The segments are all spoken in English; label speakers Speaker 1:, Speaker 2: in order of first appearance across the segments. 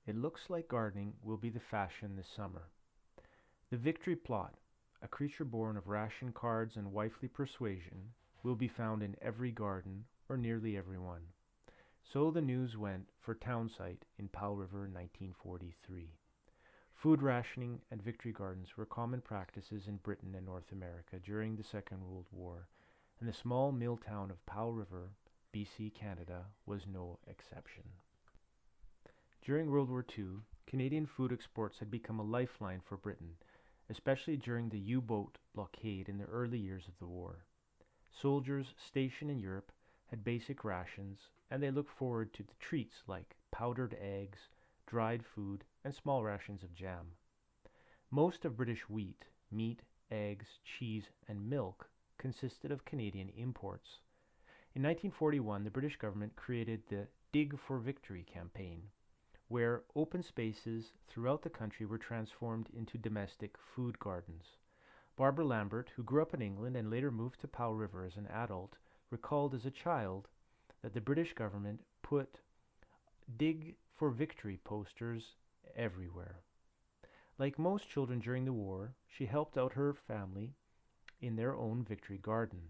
Speaker 1: It looks like gardening will be the fashion this summer. The victory plot, a creature born of ration cards and wifely persuasion, will be found in every garden, or nearly every one. So the news went for Townsite in Powell River 1943. Food rationing and victory gardens were common practices in Britain and North America during the Second World War, and the small mill town of Powell River, BC, Canada, was no exception. During World War II, Canadian food exports had become a lifeline for Britain, especially during the U-boat blockade in the early years of the war. Soldiers stationed in Europe had basic rations, and they looked forward to the treats like powdered eggs, dried food, and small rations of jam. Most of British wheat, meat, eggs, cheese, and milk consisted of Canadian imports. In 1941, the British government created the Dig for Victory campaign, where open spaces throughout the country were transformed into domestic food gardens. Barbara Lambert, who grew up in England and later moved to Powell River as an adult, recalled as a child that the British government put Dig for Victory posters everywhere. Like most children during the war, she helped out her family in their own victory garden.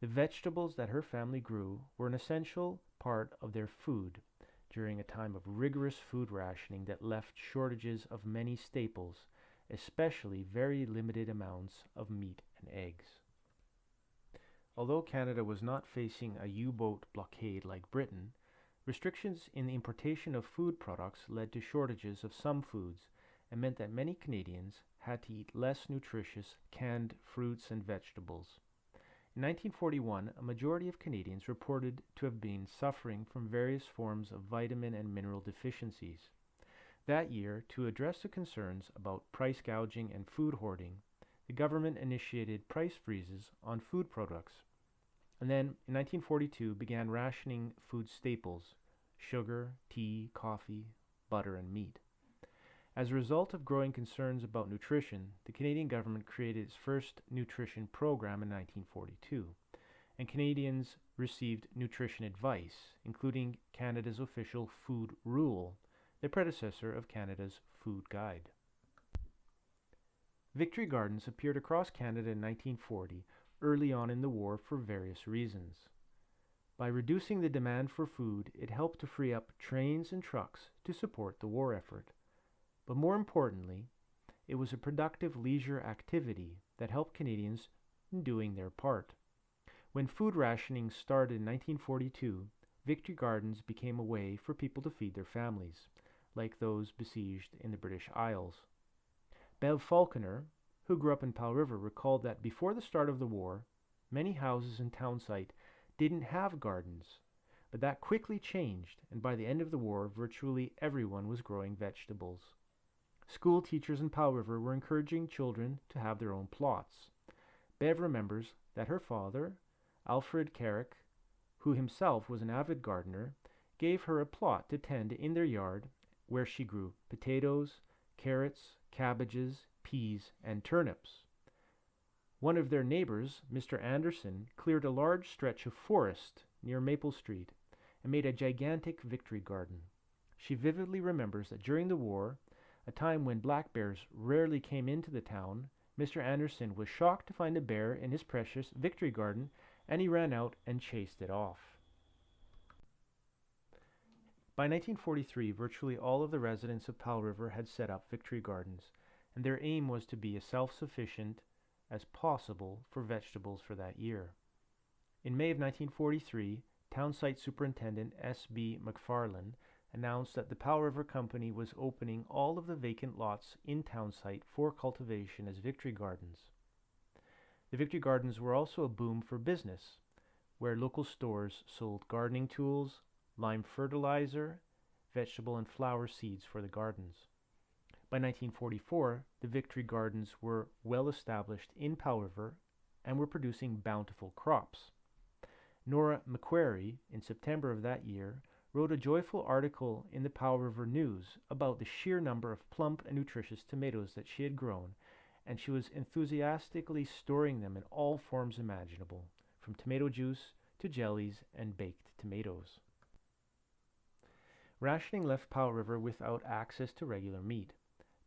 Speaker 1: The vegetables that her family grew were an essential part of their food during a time of rigorous food rationing that left shortages of many staples, especially very limited amounts of meat and eggs. Although Canada was not facing a U-boat blockade like Britain, restrictions in the importation of food products led to shortages of some foods and meant that many Canadians had to eat less nutritious canned fruits and vegetables. In 1941, a majority of Canadians reported to have been suffering from various forms of vitamin and mineral deficiencies. That year, to address the concerns about price gouging and food hoarding, the government initiated price freezes on food products, and then in 1942 began rationing food staples: sugar, tea, coffee, butter, and meat. As a result of growing concerns about nutrition, the Canadian government created its first nutrition program in 1942, and Canadians received nutrition advice, including Canada's official Food Rule, the predecessor of Canada's Food Guide. Victory gardens appeared across Canada in 1940, early on in the war, for various reasons. By reducing the demand for food, it helped to free up trains and trucks to support the war effort. But more importantly, it was a productive leisure activity that helped Canadians in doing their part. When food rationing started in 1942, victory gardens became a way for people to feed their families, like those besieged in the British Isles. Bev Falconer, who grew up in Powell River, recalled that before the start of the war, many houses in Townsite didn't have gardens, but that quickly changed, and by the end of the war, virtually everyone was growing vegetables. School teachers in Powell River were encouraging children to have their own plots. Bev remembers that her father, Alfred Carrick, who himself was an avid gardener, gave her a plot to tend in their yard where she grew potatoes, carrots, cabbages, peas, and turnips. One of their neighbors, Mr. Anderson, cleared a large stretch of forest near Maple Street and made a gigantic victory garden. She vividly remembers that during the war, a time when black bears rarely came into the town, Mr. Anderson was shocked to find a bear in his precious victory garden, and he ran out and chased it off. By 1943, virtually all of the residents of Powell River had set up victory gardens, and their aim was to be as self-sufficient as possible for vegetables for that year. In May of 1943, Townsite Superintendent S.B. McFarland announced that the Powell River Company was opening all of the vacant lots in Townsite for cultivation as victory gardens. The victory gardens were also a boom for business, where local stores sold gardening tools, lime fertilizer, vegetable and flower seeds for the gardens. By 1944, the victory gardens were well established in Powell River and were producing bountiful crops. Nora McQuarrie, in September of that year, wrote a joyful article in the Powell River News about the sheer number of plump and nutritious tomatoes that she had grown, and she was enthusiastically storing them in all forms imaginable, from tomato juice to jellies and baked tomatoes. Rationing left Powell River without access to regular meat.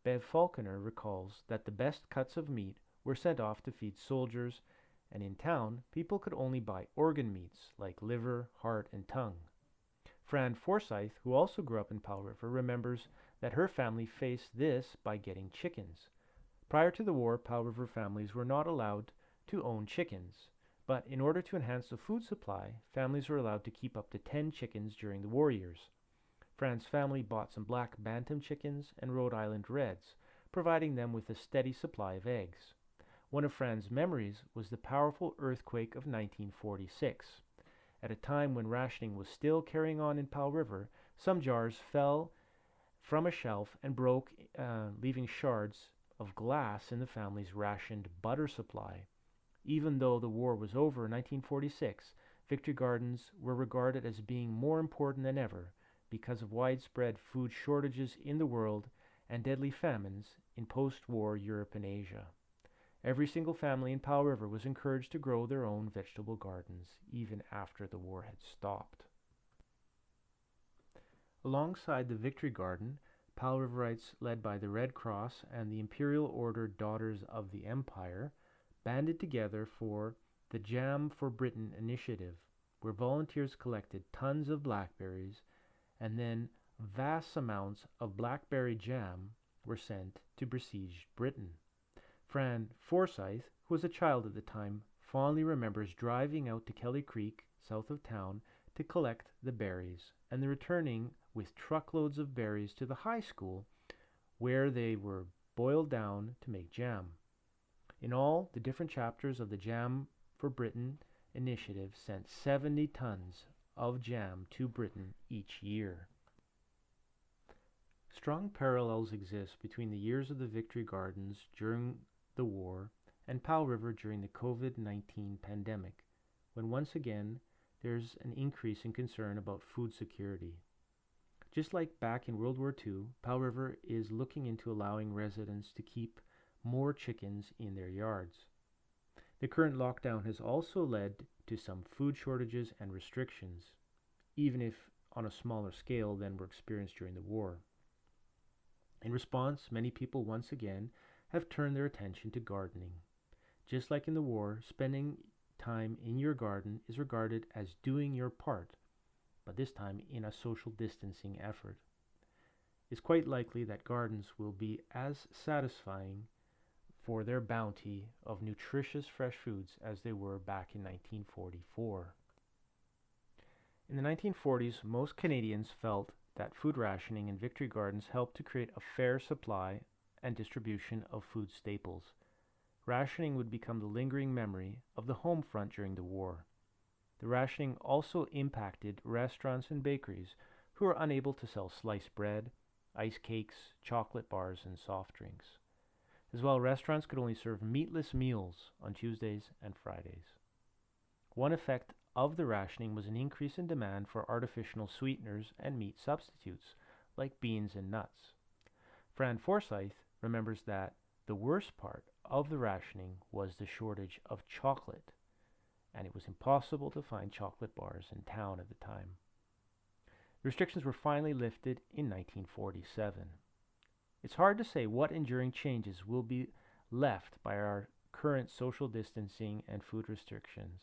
Speaker 1: Bev Falconer recalls that the best cuts of meat were sent off to feed soldiers, and in town, people could only buy organ meats like liver, heart, and tongue. Fran Forsyth, who also grew up in Powell River, remembers that her family faced this by getting chickens. Prior to the war, Powell River families were not allowed to own chickens, but in order to enhance the food supply, families were allowed to keep up to 10 chickens during the war years. Fran's family bought some black bantam chickens and Rhode Island Reds, providing them with a steady supply of eggs. One of Fran's memories was the powerful earthquake of 1946. At a time when rationing was still carrying on in Powell River, some jars fell from a shelf and broke, leaving shards of glass in the family's rationed butter supply. Even though the war was over in 1946, Victory Gardens were regarded as being more important than ever because of widespread food shortages in the world and deadly famines in post-war Europe and Asia. Every single family in Powell River was encouraged to grow their own vegetable gardens, even after the war had stopped. Alongside the Victory Garden, Powell Riverites, led by the Red Cross and the Imperial Order Daughters of the Empire, banded together for the Jam for Britain initiative, where volunteers collected tons of blackberries and then vast amounts of blackberry jam were sent to besieged Britain. Fran Forsyth, who was a child at the time, fondly remembers driving out to Kelly Creek, south of town, to collect the berries, and then returning with truckloads of berries to the high school, where they were boiled down to make jam. In all, the different chapters of the Jam for Britain initiative sent 70 tons of jam to Britain each year. Strong parallels exist between the years of the Victory Gardens during the war and Powell River during the COVID-19 pandemic, when once again there's an increase in concern about food security. Just like back in World War II, Powell River is looking into allowing residents to keep more chickens in their yards. The current lockdown has also led to some food shortages and restrictions, even if on a smaller scale than were experienced during the war. In response, many people once again have turned their attention to gardening. Just like in the war, spending time in your garden is regarded as doing your part, but this time in a social distancing effort. It's quite likely that gardens will be as satisfying for their bounty of nutritious fresh foods as they were back in 1944. In the 1940s, most Canadians felt that food rationing in Victory Gardens helped to create a fair supply and distribution of food staples. Rationing would become the lingering memory of the home front during the war. The rationing also impacted restaurants and bakeries who were unable to sell sliced bread, ice cakes, chocolate bars, and soft drinks. As well, restaurants could only serve meatless meals on Tuesdays and Fridays. One effect of the rationing was an increase in demand for artificial sweeteners and meat substitutes, like beans and nuts. Fran Forsyth remembers that the worst part of the rationing was the shortage of chocolate, and it was impossible to find chocolate bars in town at the time. The restrictions were finally lifted in 1947. It's hard to say what enduring changes will be left by our current social distancing and food restrictions.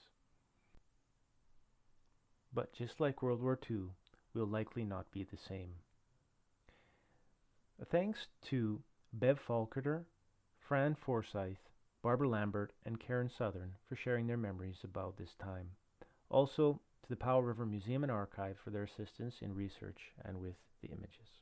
Speaker 1: But just like World War II, will likely not be the same. Thanks to Bev Falconer, Fran Forsyth, Barbara Lambert, and Karen Southern for sharing their memories about this time. Also to the Powell River Museum and Archive for their assistance in research and with the images.